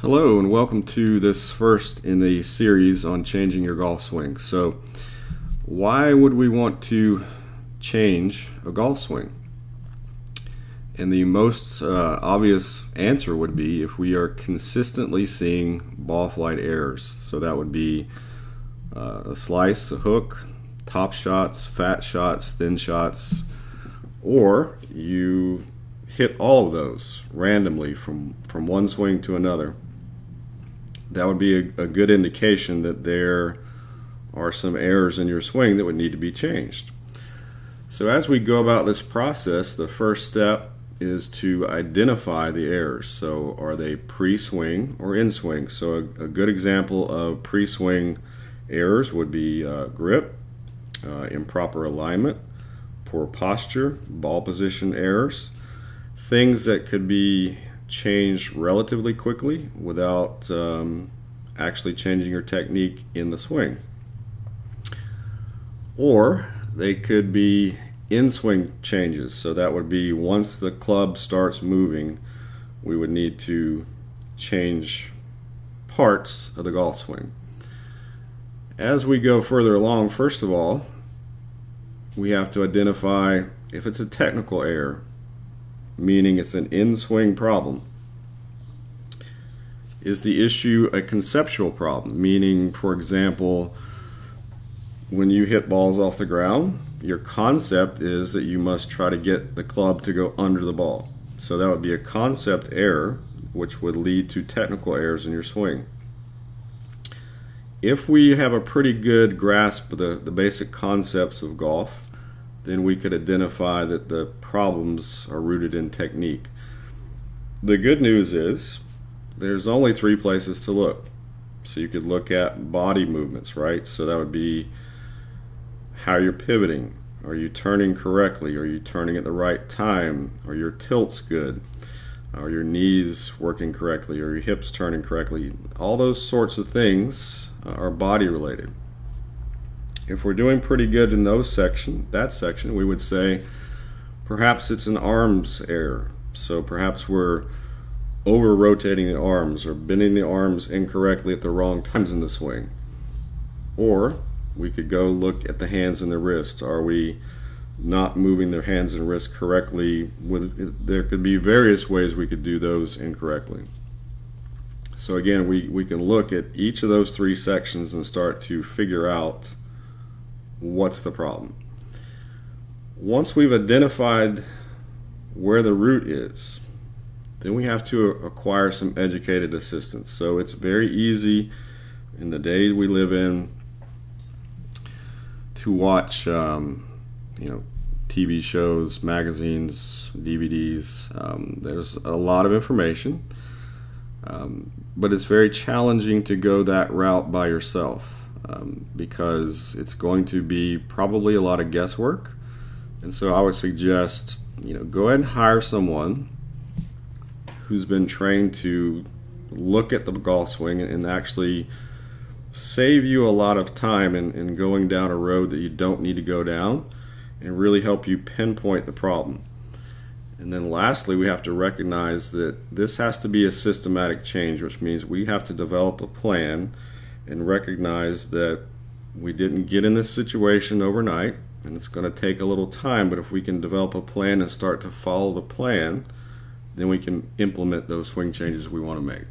Hello and welcome to this first in the series on changing your golf swing. So why would we want to change a golf swing? And the most obvious answer would be if we are consistently seeing ball flight errors. So that would be a slice, a hook, top shots, fat shots, thin shots, or you hit all of those randomly from one swing to another. That would be a good indication that there are some errors in your swing that would need to be changed. So as we go about this process, the first step is to identify the errors. So are they pre-swing or in-swing? So a good example of pre-swing errors would be grip, improper alignment, poor posture, ball position errors, things that could be changed relatively quickly without actually changing your technique in the swing. Or they could be in-swing changes. So that would be once the club starts moving, we would need to change parts of the golf swing. As we go further along, first of all, we have to identify if it's a technical error, meaning it's an in-swing problem. Is the issue a conceptual problem? Meaning, for example, when you hit balls off the ground, your concept is that you must try to get the club to go under the ball. So that would be a concept error, which would lead to technical errors in your swing. If we have a pretty good grasp of the basic concepts of golf, then we could identify that the problems are rooted in technique. The good news is there's only three places to look. So you could look at body movements, right? So that would be how you're pivoting. Are you turning correctly? Are you turning at the right time? Are your tilts good? Are your knees working correctly? Are your hips turning correctly? All those sorts of things are body related. If we're doing pretty good in that section, we would say perhaps it's an arms error. So perhaps we're over rotating the arms or bending the arms incorrectly at the wrong times in the swing. Or we could go look at the hands and the wrists. Are we not moving their hands and wrists correctly? There could be various ways we could do those incorrectly. So again, we can look at each of those three sections and start to figure out what's the problem. Once we've identified where the root is, then we have to acquire some educated assistance. So it's very easy in the day we live in to watch TV shows, magazines, DVDs. There's a lot of information, but it's very challenging to go that route by yourself. Because it's going to be probably a lot of guesswork, and so I would suggest go ahead and hire someone who's been trained to look at the golf swing and actually save you a lot of time in going down a road that you don't need to go down and really help you pinpoint the problem. And then lastly, we have to recognize that this has to be a systematic change, which means we have to develop a plan and recognize that we didn't get in this situation overnight, and it's going to take a little time, but if we can develop a plan and start to follow the plan, then we can implement those swing changes we want to make.